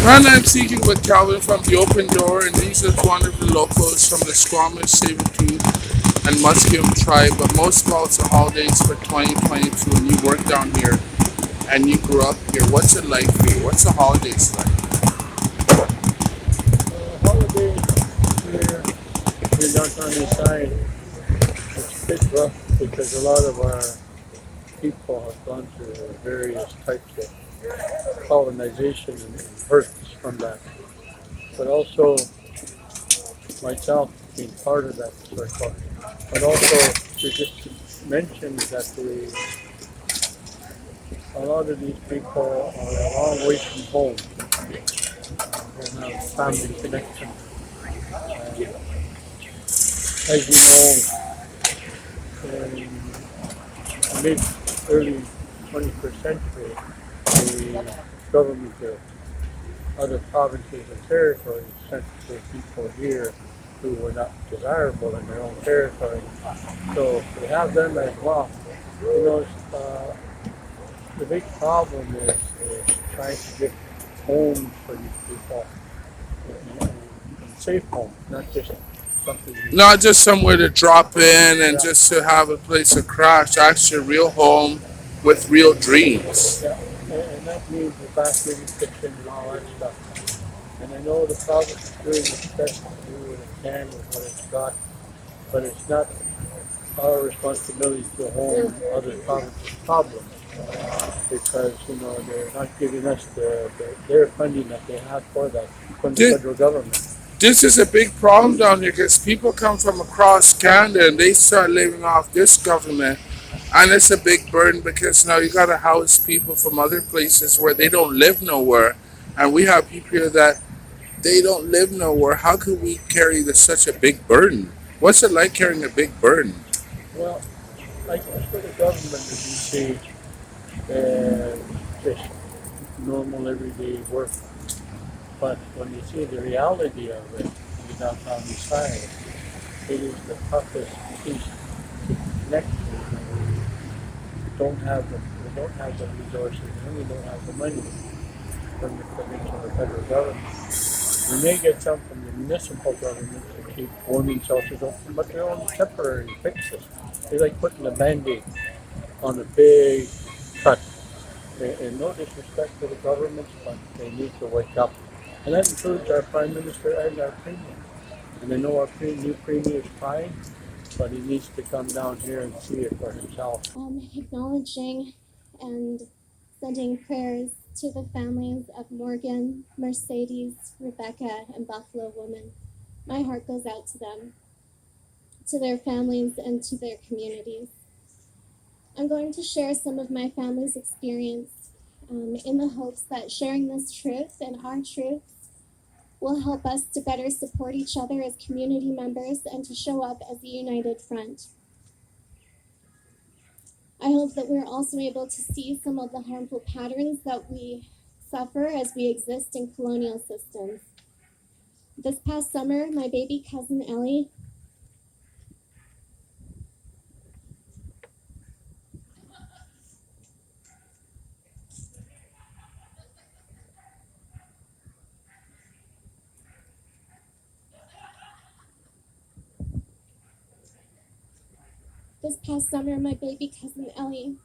And I'm speaking with Calvin from the Open Door, and these are one of the locals from the Squamish, Sabretooth, and Musqueam tribe. But most of all, it's the holidays for 2022, and you work down here, and you grew up here. What's it like for you? What's the holidays like? Holidays here in downtown Eastside, it's a bit rough because a lot of our people have gone through various types of colonization and hurts from that. But also myself being part of that circle. But also to just mention that a lot of these people are a long way from home, don't have family connection. And as you know, in mid early 21st century, the government of other provinces and territories sent the people here who were not desirable in their own territory. So we have them as well. You know, the big problem is trying to get homes for these people, and safe homes, not just something you, Not just somewhere to drop in and yeah, just to have a place to crash, actually a real home with real dreams. yeah, and that means the bathroom, kitchen, and all that stuff. And I know the province is doing its best to do what it can with what it's got, but it's not our responsibility to home other provinces' problems because they're not giving us their funding that they have for that from the This, federal government. this is a big problem down here because people come from across Canada and they start living off this government. And it's a big burden because now you got to house people from other places where they don't live nowhere. And we have people here that they don't live nowhere. How could we carry such a big burden? What's it like carrying a big burden? Well, I guess for the government of BC, just normal everyday work. But when you see the reality of it in the downtown east side, it is the toughest piece to connect to. We don't have the resources and we don't have the money from the provincial or federal government. We may get some from the municipal government to keep warming shelters open, but they're only temporary fixes. They're like putting a band-aid on a big cut. And no disrespect to the governments, but they need to wake up. And that includes our Prime Minister and our Premier. And I know our new Premier is trying, but he needs to come down here and see it for himself. Acknowledging and sending prayers to the families of Morgan, Mercedes, Rebecca, and Buffalo Woman. My heart goes out to them, to their families, and to their communities. I'm going to share some of my family's experience in the hopes that sharing this truth and our truths will help us to better support each other as community members and to show up as a united front. I hope that we're also able to see some of the harmful patterns that we suffer as we exist in colonial systems. This past summer, my baby cousin Ellie This past summer, my baby cousin Ellie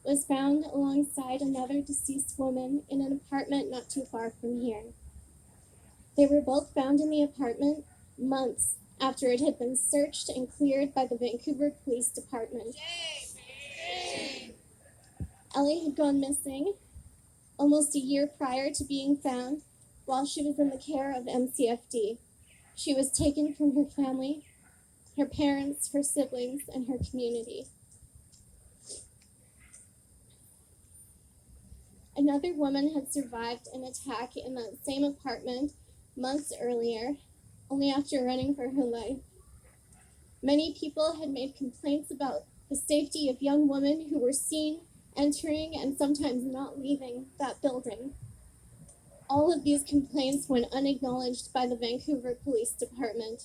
was found alongside another deceased woman in an apartment not too far from here. They were both found in the apartment months after it had been searched and cleared by the Vancouver Police Department. Ellie had gone missing almost a year prior to being found while she was in the care of MCFD. She was taken from her family, her parents, her siblings, and her community. Another woman had survived an attack in that same apartment months earlier, only after running for her life. Many people had made complaints about the safety of young women who were seen entering and sometimes not leaving that building. All of these complaints went unacknowledged by the Vancouver Police Department,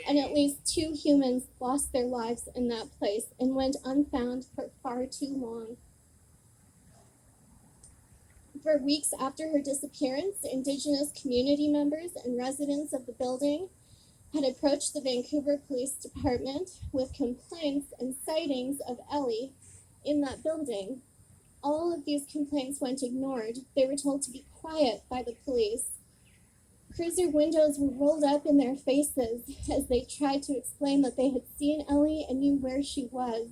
and at least 2 humans lost their lives in that place and went unfound for far too long. For weeks after her disappearance, Indigenous community members and residents of the building had approached the Vancouver Police Department with complaints and sightings of Ellie in that building. All of these complaints went ignored. They were told to be quiet by the police. Cruiser windows were rolled up in their faces as they tried to explain that they had seen Ellie and knew where she was.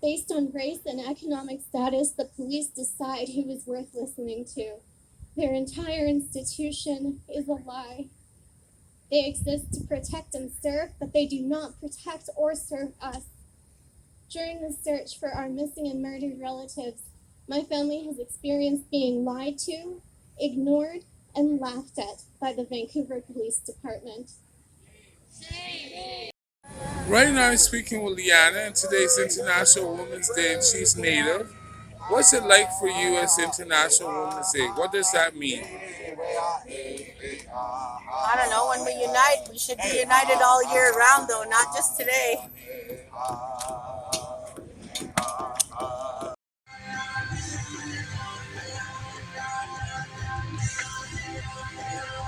Based on race and economic status, the police decide who is worth listening to. Their entire institution is a lie. They exist to protect and serve, but they do not protect or serve us. During the search for our missing and murdered relatives, my family has experienced being lied to, ignored, and laughed at by the Vancouver Police Department. Right now I'm speaking with Liana, and today's International Women's Day, and she's Native. What's it like for you as International Women's Day? What does that mean? I don't know. When we unite, we should be united all year round, though, not just today.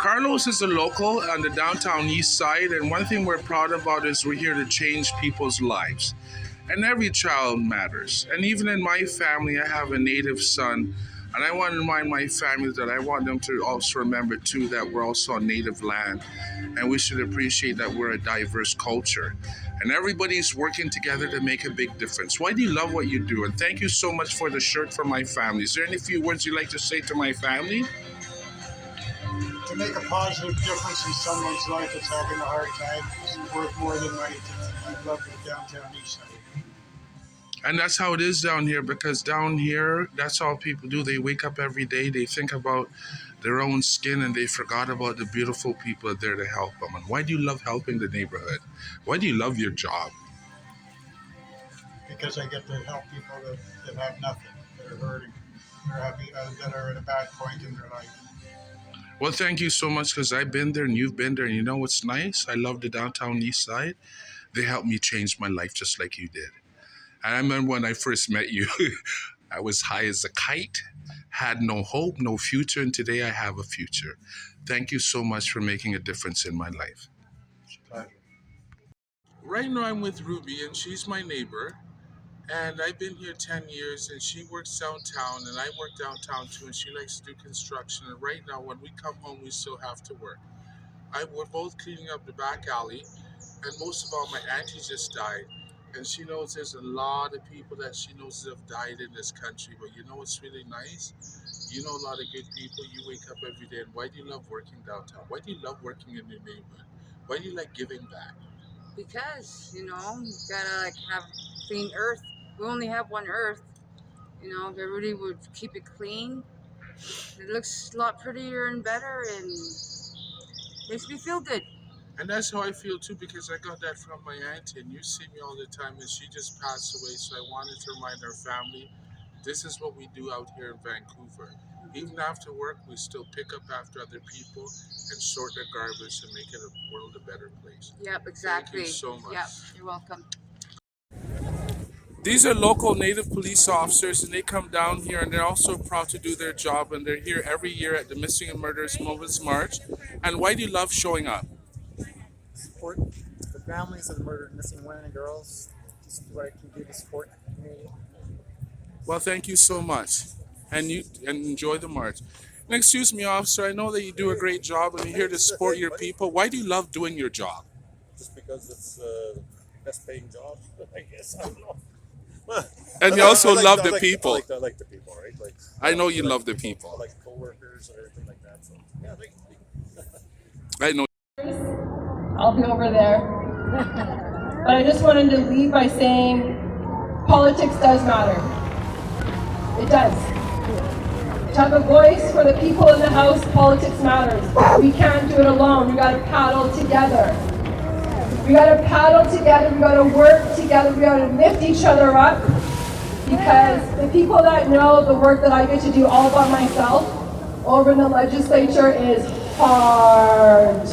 Carlos is a local on the downtown east side, and one thing we're proud about is we're here to change people's lives. And every child matters. And even in my family, I have a Native son, and I want to remind my family that I want them to also remember too that we're also on Native land, and we should appreciate that we're a diverse culture. And everybody's working together to make a big difference. Why do you love what you do? And thank you so much for the shirt for my family. Is there any few words you'd like to say to my family? To make a positive difference in someone's life that's having a hard time is worth more than money. I love the downtown east side. And that's how it is down here, because down here, that's all people do. They wake up every day, they think about their own skin, and they forgot about the beautiful people there to help them. And why do you love helping the neighborhood? Why do you love your job? Because I get to help people that have nothing, that are hurting, that are at a bad point in their life. Well, thank you so much, because I've been there and you've been there. And you know what's nice? I love the downtown east side. They helped me change my life just like you did. And I remember when I first met you, I was high as a kite, had no hope, no future, and today I have a future. Thank you so much for making a difference in my life. Right now I'm with Ruby, and she's my neighbor. And I've been here 10 years, and she works downtown, and I work downtown too, and she likes to do construction. And right now, when we come home, we still have to work. We're both cleaning up the back alley, and most of all, my auntie just died. And she knows there's a lot of people that she knows that have died in this country. But you know what's really nice? You know a lot of good people. You wake up every day. And why do you love working downtown? Why do you love working in your neighborhood? Why do you like giving back? Because, you gotta have clean earth. We only have one earth. If everybody would keep it clean, it looks a lot prettier and better, and makes me feel good. And that's how I feel too, because I got that from my auntie, and you see me all the time, and she just passed away. So I wanted to remind our family, this is what we do out here in Vancouver. Even after work, we still pick up after other people and sort their garbage and make it a world a better place. Yep, exactly. Thank you so much. Yep, you're welcome. These are local Native police officers, and they come down here, and they're also proud to do their job, and they're here every year at the Missing and Murderers Moments March. And why do you love showing up? Support the families of the murdered missing women and girls. This is what I can do to support the community. Well, thank you so much, and enjoy the march. And excuse me, officer, I know that you do a great job, and you're here to support your people. Why do you love doing your job? Just because it's the best paying job, I guess. I don't know. And you also love the people. I like the people, right? I know you love the people. I like co-workers and everything like that. So yeah, I know. I'll be over there. But I just wanted to leave by saying politics does matter. It does. To have a voice for the people in the House, politics matters. We can't do it alone. We gotta paddle together. We gotta paddle together. We gotta work together. We gotta lift each other up. Because the people that know the work that I get to do all by myself over in the legislature is hard.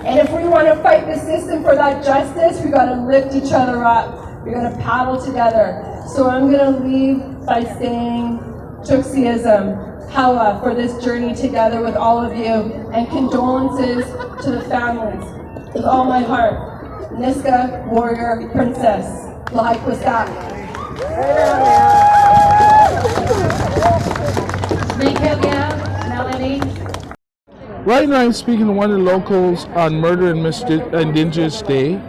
And if we want to fight the system for that justice, we got to lift each other up. We got to paddle together. So I'm going to leave by saying Tuxism, Hawa, for this journey together with all of you, and condolences to the families. With all my heart, Niska, warrior, princess, Lahat Kwasak. Melanie. Right now, I'm speaking to one of the locals on Murder and Indigenous Day,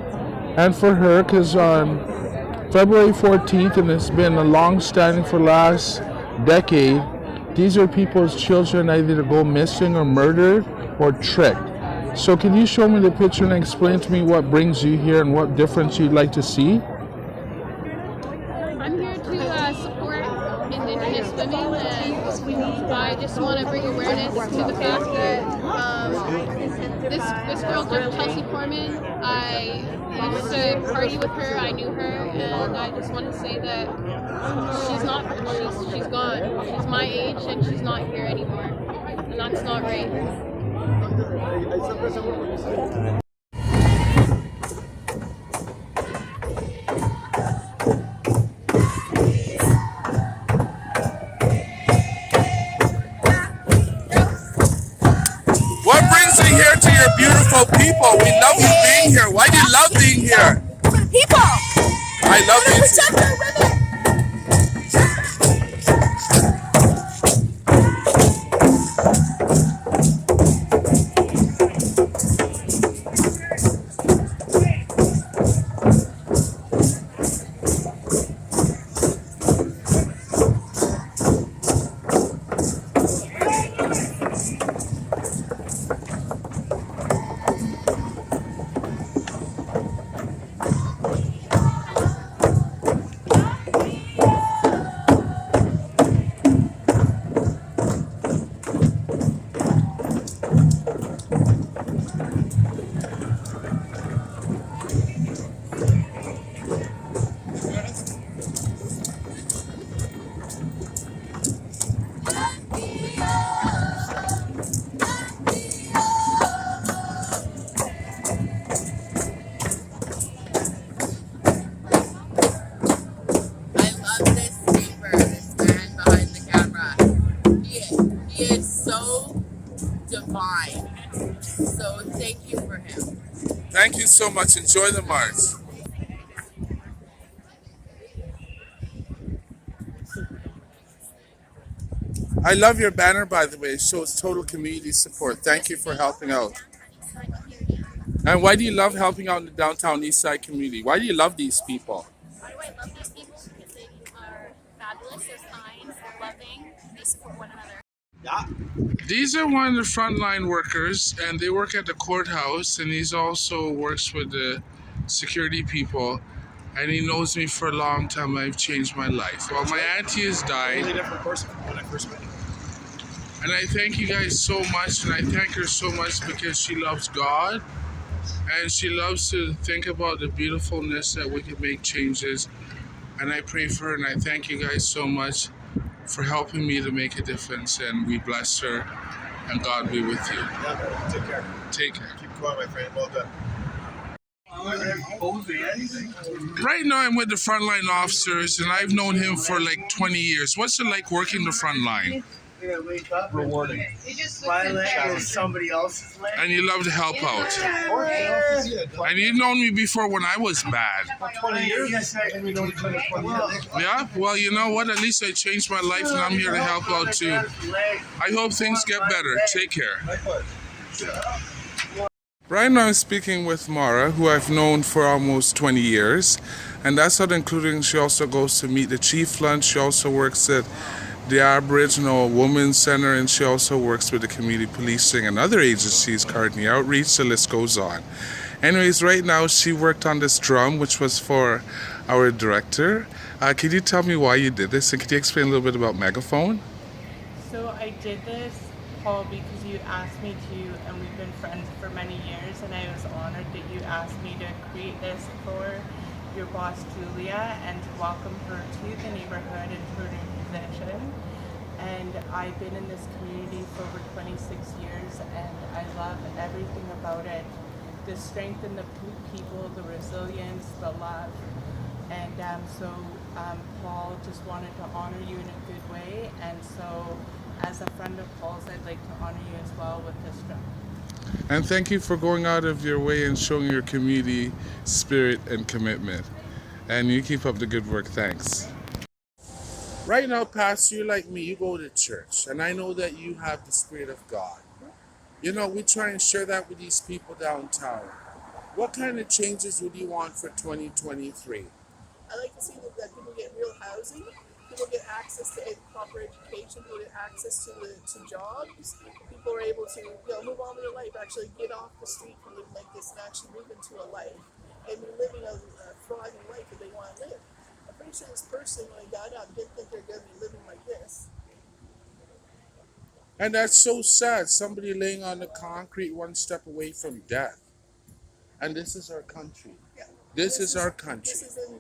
and for her, because on February 14th, and it's been a long-standing for the last decade, these are people's children either go missing or murdered or tricked. So can you show me the picture and explain to me what brings you here and what difference you'd like to see? I'm here to support Indigenous women, and I just want to bring awareness to the fact that this girl, Chelsea Foreman, I used to party with her, I knew her, and I just want to say that she's gone. She's my age and she's not here anymore, and that's not right. What brings you here to your beautiful people? We love you being here. Why do you love being here? People! I love you. Protect our women! So thank you for him. Thank you so much. Enjoy the march. I love your banner, by the way. It shows total community support. Thank you for helping out. And why do you love helping out in the downtown East Side community? Why do you love these people? Why do I love these people? Because they are fabulous, they're kind, they're loving, they support one another. These are one of the frontline workers, and they work at the courthouse, and he's also works with the security people, and he knows me for a long time. I've changed my life. Well, my auntie has died. Totally different person when I first met you. And I thank you guys so much, and I thank her so much because she loves God, and she loves to think about the beautifulness that we can make changes. And I pray for her, and I thank you guys so much for helping me to make a difference, and we bless her, and God be with you. Yeah, take care. Take care. Keep going, my friend. Well done. Right now I'm with the frontline officers, and I've known him for like 20 years. What's it like working the front line? Rewarding. My leg is somebody else's leg. And you love to help out. And you've known me before when I was bad. 20 years. And we know each other 20 years. Yeah? Well, you know what? At least I changed my life, and I'm here to help out too. I hope things get better. Take care. Right now I'm speaking with Mara, who I've known for almost 20 years. And that's not including she also goes to meet the chief lunch. She also works at the Aboriginal Women's Center, and she also works with the community policing and other agencies, Courtney Outreach, the list goes on. Anyways, right now she worked on this drum, which was for our director. Could you tell me why you did this, and could you explain a little bit about Megaphone? So I did this, Paul, because you asked me to, and we've been friends for many years, and I was honored that you asked me to create this for your boss Julia and to welcome her to the neighborhood and to her new position. And I've been in this community for over 26 years, and I love everything about it. The strength in the people, the resilience, the love. And so Paul just wanted to honor you in a good way, and so as a friend of Paul's, I'd like to honor you as well with this drum. And thank you for going out of your way and showing your community spirit and commitment. And you keep up the good work. Thanks. Right now, Pastor, you're like me. You go to church, and I know that you have the Spirit of God. You know, we try and share that with these people downtown. What kind of changes would you want for 2023? I like to see that people get real housing, people get access to proper education, people get access to jobs, people are able to move on with their life, actually get off the street from living like this and actually move into a life and be living a thriving life that they want to live. I'm pretty sure this person, when they got out, didn't think they're going to be living like this. And that's so sad. Somebody laying on the concrete one step away from death. And this is our country. Yeah. This is our country.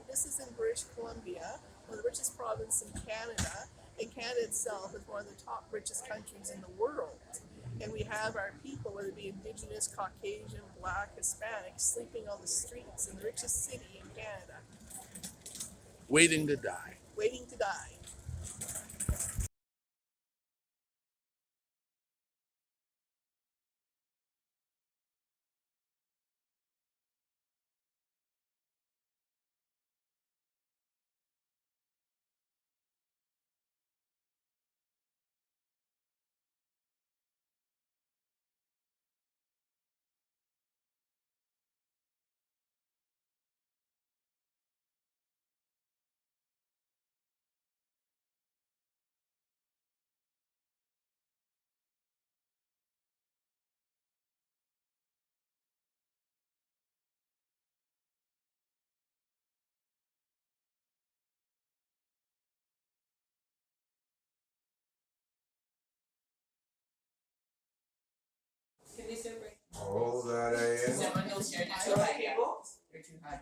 This is in British Columbia, one of the richest provinces in Canada, and Canada itself is one of the top richest countries in the world. And we have our people, whether it be Indigenous, Caucasian, Black, Hispanic, sleeping on the streets in the richest city in Canada. Waiting to die. Waiting to die. All that I am. Someone knows you're too high. You're too high.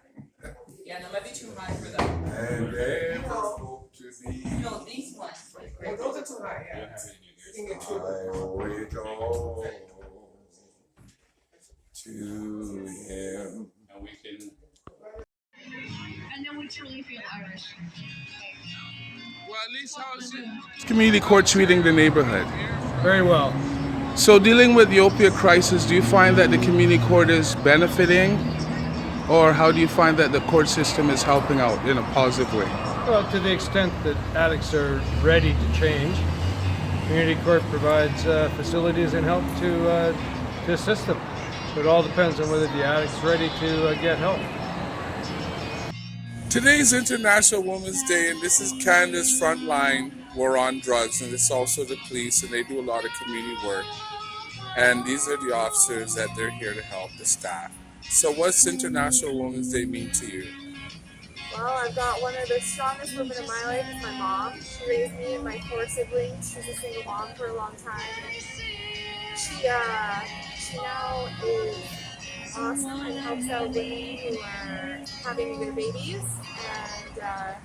Yeah, that might be too high for them. And ever hope to be. No, these ones. Oh, those are too high, yeah. I owe it all to him. And we can. And then we truly feel Irish. Well, at least how's your community court treating the neighborhood? Very well. So dealing with the opioid crisis, do you find that the community court is benefiting? Or how do you find that the court system is helping out in a positive way? Well, to the extent that addicts are ready to change, community court provides facilities and help to assist them. So it all depends on whether the addict's ready to get help. Today's International Women's Day, and this is Canada's Frontline War on Drugs, and it's also the police, and they do a lot of community work. And these are the officers that they're here to help the staff. So what's International Women's Day mean to you? Well, I've got one of the strongest women in my life is my mom. She raised me and my 4 siblings. She's a single mom for a long time. And she now is awesome and helps out women who are having their babies and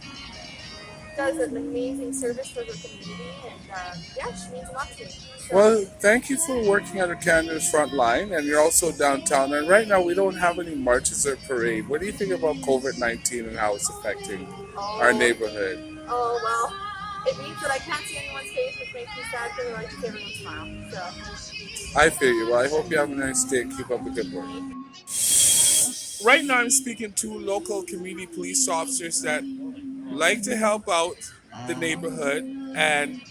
does an amazing service for the community. And yeah, she means a lot to me. So, Well, thank you for working at Canada's Frontline, and you're also downtown. And right now, we don't have any marches or parade. What do you think about COVID-19 and how it's affecting our neighborhood? oh, well, it means that I can't see anyone's face, which makes me sad because I like to see everyone's smile. So. I feel you. Well, I hope you have a nice day and keep up the good work. Right now, I'm speaking to local community police officers that like to help out the neighborhood, and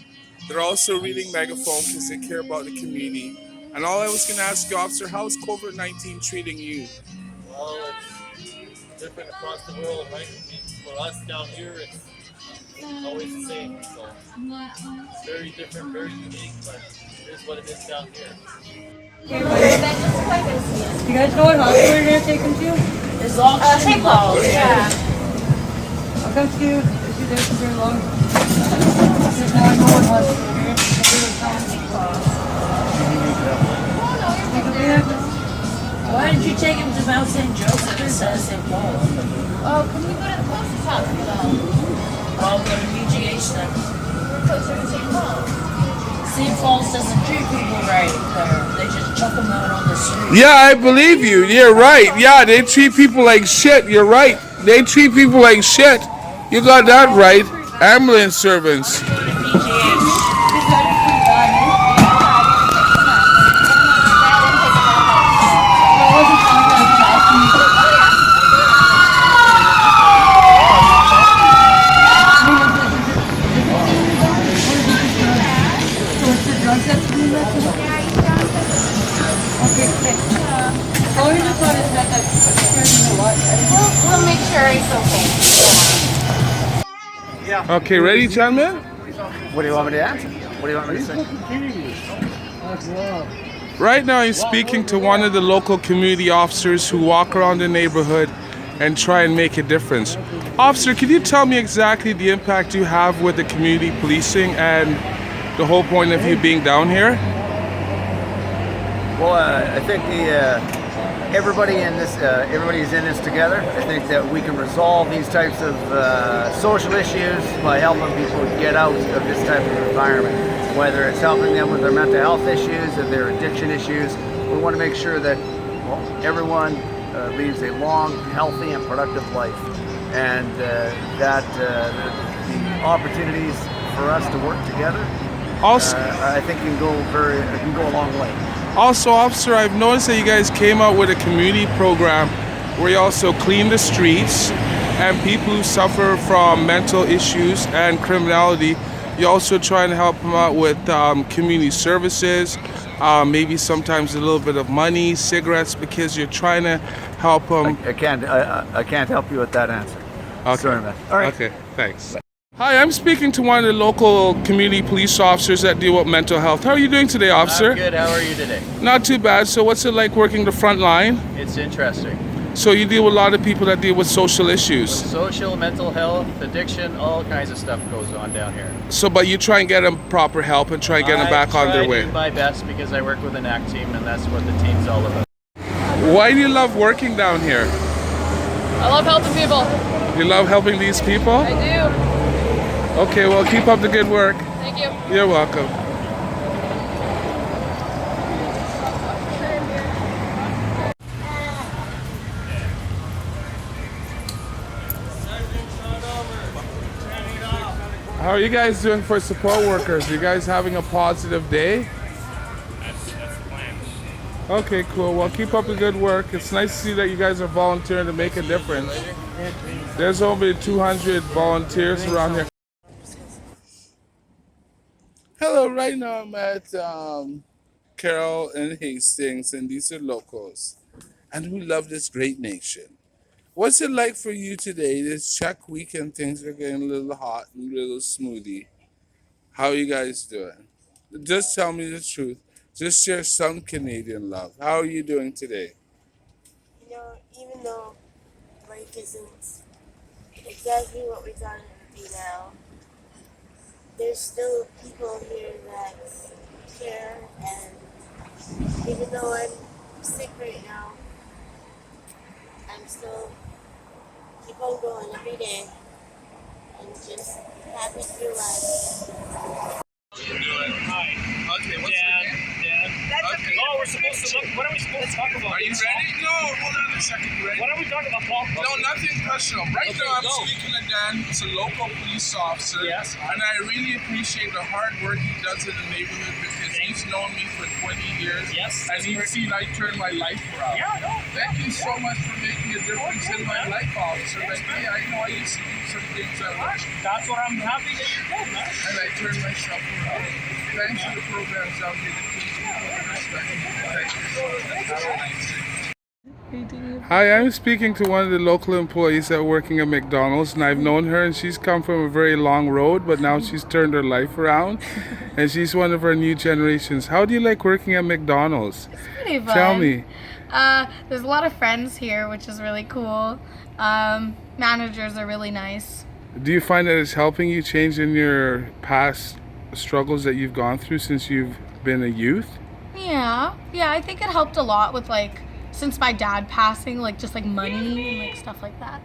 they're also reading Megaphone because they care about the community. And all I was going to ask you, officer, how is COVID-19 treating you? Well, it's different across the world, right? For us down here, it's always the same. So it's very different, very unique, but it is what it is down here. You guys know what hospital you're gonna take him to? It's all St. Paul's. Yeah. I'll come to you if you guys can bring along. There's no one hospital here. Why did you take him to Mount St. Joseph instead of St. Paul? Oh, can we go to the closest hospital? I'll go to PGH then. We're closer to St. Paul. St. Paul's doesn't treat people right there. They just chuck them out on the street. Yeah, I believe you. You're right. Yeah, they treat people like shit. You're right. They treat people like shit. You got that right. Ambulance servants. We'll make sure it's okay. Okay, ready, gentlemen? What do you want me to answer? What do you want me to say? Right now, I'm speaking to one of the local community officers who walk around the neighborhood and try and make a difference. Officer, can you tell me exactly the impact you have with the community policing and the whole point of you being down here? Well, I think everybody's in this together. I think that we can resolve these types of social issues by helping people get out of this type of environment. Whether it's helping them with their mental health issues or their addiction issues, we want to make sure that everyone leads a long, healthy, and productive life, and that the opportunities for us to work together, Also, I think can go a long way. Also, officer, I've noticed that you guys came out with a community program where you also clean the streets and people who suffer from mental issues and criminality. You also try and help them out with community services, maybe sometimes a little bit of money, cigarettes, because you're trying to help them. I can't help you with that answer. Okay. Sorry, man. All right. Okay, thanks. Hi, I'm speaking to one of the local community police officers that deal with mental health. How are you doing today, officer? I'm good. How are you today? Not too bad. So what's it like working the front line? It's interesting. So you deal with a lot of people that deal with social issues. Social, mental health, addiction, all kinds of stuff goes on down here. So, but you try and get them proper help and try and get them back on their way. I do my best because I work with an ACT team, and that's what the team's all about. Why do you love working down here? I love helping people. You love helping these people? I do. Okay, well, keep up the good work. Thank you. You're welcome. How are you guys doing for support workers? Are you guys having a positive day? That's the plan. Okay, cool. Well, keep up the good work. It's nice to see that you guys are volunteering to make a difference. There's over 200 volunteers around here. Hello, right now I'm at Carroll and Hastings, and these are locals. And we love this great nation. What's it like for you today? This Czech weekend, things are getting a little hot and a little smoothie. How are you guys doing? Just tell me the truth. Just share some Canadian love. How are you doing today? You know, even though life isn't exactly what we thought it would be now, there's still people here that care, and even though I'm sick right now, I'm still keep on going every day and just happy to be alive. Hi. Okay, what's Dad. Okay. Oh, we're supposed to look. What are we supposed to talk about? Are you ready? No, hold on a second. You ready? What are we talking about, Paul? No, nothing personal. Right now, I'm speaking to Dan. He's a local police officer. Yes. And I really appreciate the hard work he does in the neighborhood because he's known me for 20 years. Yes. And he's seen I turn my life around. Yeah, no. Thank you so much for making a difference in my life, officer. Like me, I know I used to do some things that were. That's what I'm happy that you're doing, man. And I turned myself around. Thanks for the programs out here to teach people and respect people. Thank you so much. Have a nice day. Hi, I'm speaking to one of the local employees that working at McDonald's, and I've known her, and she's come from a very long road, but now she's turned her life around, and she's one of our new generations. How do you like working at McDonald's? It's pretty fun. Tell me. There's a lot of friends here, which is really cool. Managers are really nice. Do you find that it's helping you change in your past struggles that you've gone through since you've been a youth? Yeah, I think it helped a lot with since my dad passing, just money and stuff like that.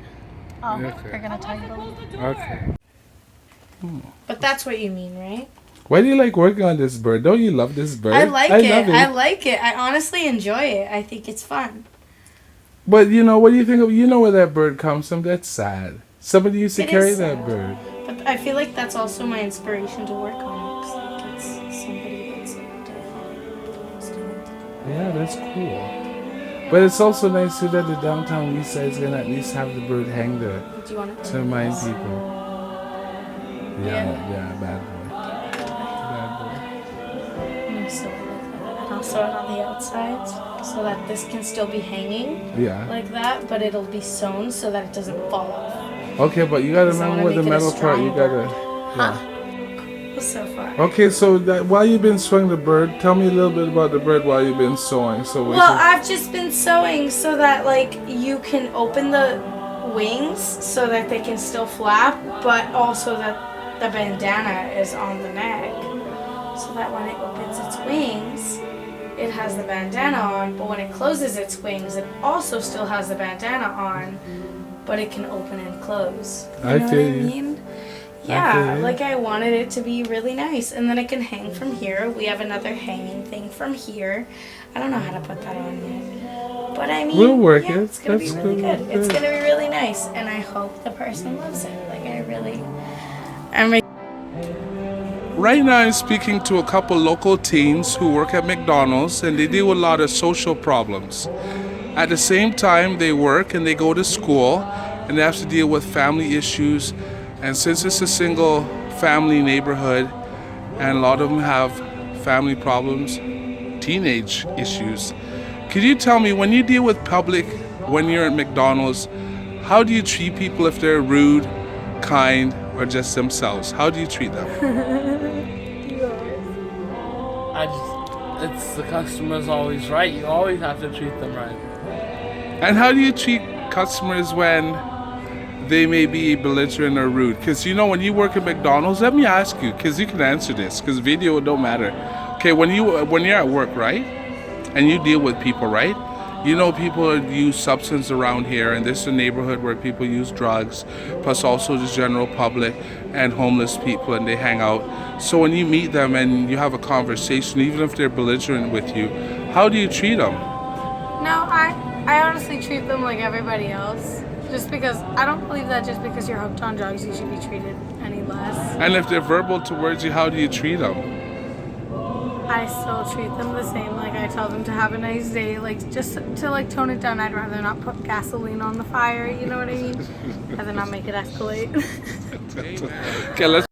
Okay. They're gonna tell you. Okay. But that's what you mean, right? Why do you like working on this bird? Don't you love this bird? I like it. Love it. I like it. I honestly enjoy it. I think it's fun. But what do you think of? You know where that bird comes from? That's sad. Somebody used to It carry is that sad. bird. But I feel like that's also my inspiration to work on it. 'Cause, like, it's somebody that's like different. Yeah, that's cool. But it's also nice too that the downtown east side is gonna at least have the bird hang there Do you want it? to remind people. Yeah. Yeah, bad boy. Bad boy. And so and I'll sew it on the outside so that this can still be hanging Yeah. like that, but it'll be sewn so that it doesn't fall off. Okay, but you gotta So I remember wanna with the make it a metal part, you strong gotta. bird. Yeah. So far. Okay, so that while you've been sewing the bird, tell me a little bit about the bird while you've been sewing. So we Well, can... I've just been sewing so that like you can open the wings so that they can still flap, but also that the bandana is on the neck so that when it opens its wings, it has the bandana on, but when it closes its wings, it also still has the bandana on, but it can open and close. You know what I mean? Yeah, like I wanted it to be really nice, and then it can hang from here. We have another hanging thing from here. I don't know how to put that on yet, but I mean, we'll work yeah, it. it's gonna be really good. It's gonna be really nice, and I hope the person loves it. Like I'm. Right now, I'm speaking to a couple local teens who work at McDonald's, and they deal with a lot of social problems. At the same time, they work and they go to school, and they have to deal with family issues. And since it's a single family neighborhood, and a lot of them have family problems, teenage issues, could you tell me, when you deal with public, when you're at McDonald's, how do you treat people if they're rude, kind, or just themselves? How do you treat them? It's the customer's always right. You always have to treat them right. And how do you treat customers when they may be belligerent or rude? Because you know, when you work at McDonald's, let me ask you, because you can answer this, because video don't matter. Okay, when you're at work, right, and you deal with people, right, you know people use substance around here, and this is a neighborhood where people use drugs, plus also the general public and homeless people, and they hang out. So when you meet them and you have a conversation, even if they're belligerent with you, how do you treat them? No, I honestly treat them like everybody else. Just because I don't believe that just because you're hooked on drugs, you should be treated any less. And if they're verbal towards you, how do you treat them? I still treat them the same. Like I tell them to have a nice day. Like just to like tone it down. I'd rather not put gasoline on the fire. You know what I mean? Rather not make it escalate. Okay, let's.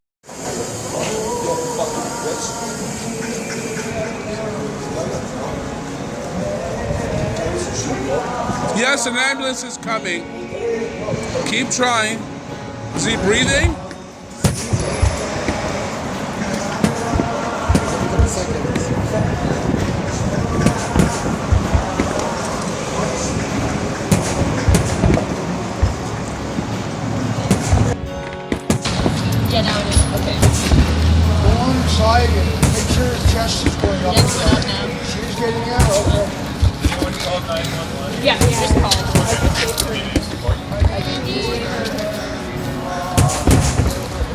Yes, an ambulance is coming. Keep trying. Is he breathing? Yeah, now it is. Okay. Go on inside and make sure his chest is going up. She's getting out, okay. Yeah, you just called.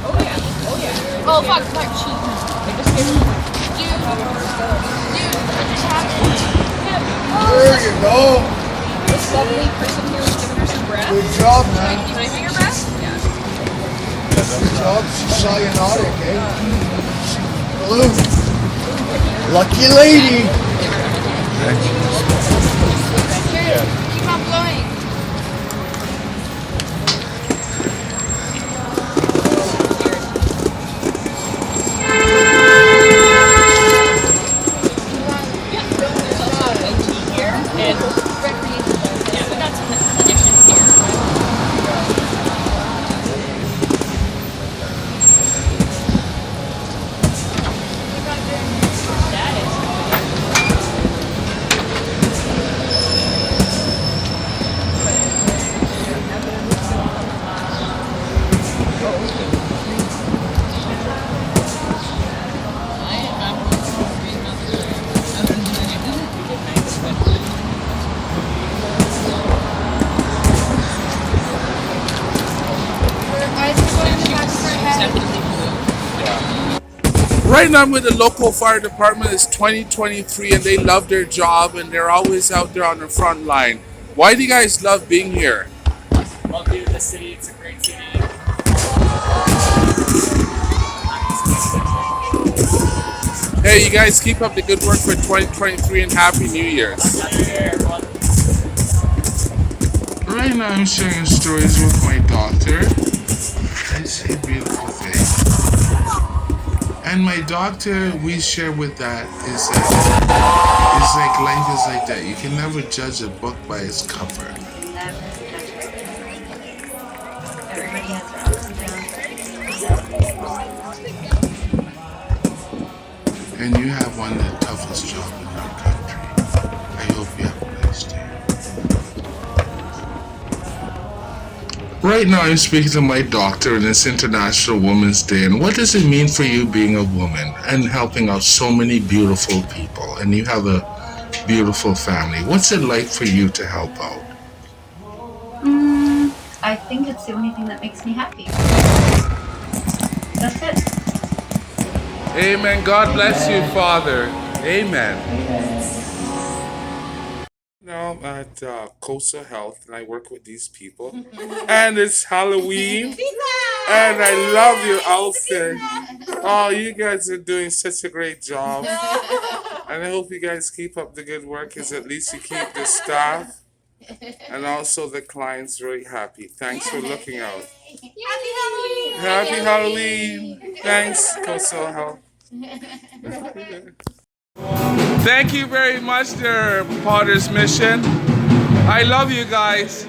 Oh yeah, oh yeah. Oh fuck, cheat. Like this dude, There you go. This lovely person here was giving her some breath. Good job, man. Can I take her breath? Yeah. Good job. She's cyanotic, eh? Blue. Lucky lady. Here, keep on blowing. Right now I'm with the local fire department. It's 2023 and they love their job and they're always out there on the front line. Why do you guys love being here? Love being in the city. It's a great city. Hey, you guys keep up the good work for 2023 and Happy New Year's. Right now I'm sharing stories with my daughter. I say beautiful things. And my daughter, we share with that is that it's like life is like that. You can never judge a book by its cover. Everybody has their ups and downs. And you have one of the toughest jobs in our country. I hope you have a nice day. Right now I'm speaking to my doctor and it's International Women's Day. And what does it mean for you being a woman and helping out so many beautiful people? And you have a beautiful family. What's it like for you to help out? I think it's the only thing that makes me happy. That's it. Amen. God bless you, Father. Amen. Now I'm at Coastal Health and I work with these people. And it's Halloween. And I love your outfit. Oh, you guys are doing such a great job. And I hope you guys keep up the good work because at least you keep the staff and also the clients very happy. Thanks for looking out. Happy Halloween! Happy Halloween! Thanks, Coastal Health. Thank you very much, dear Potter's Mission. I love you guys.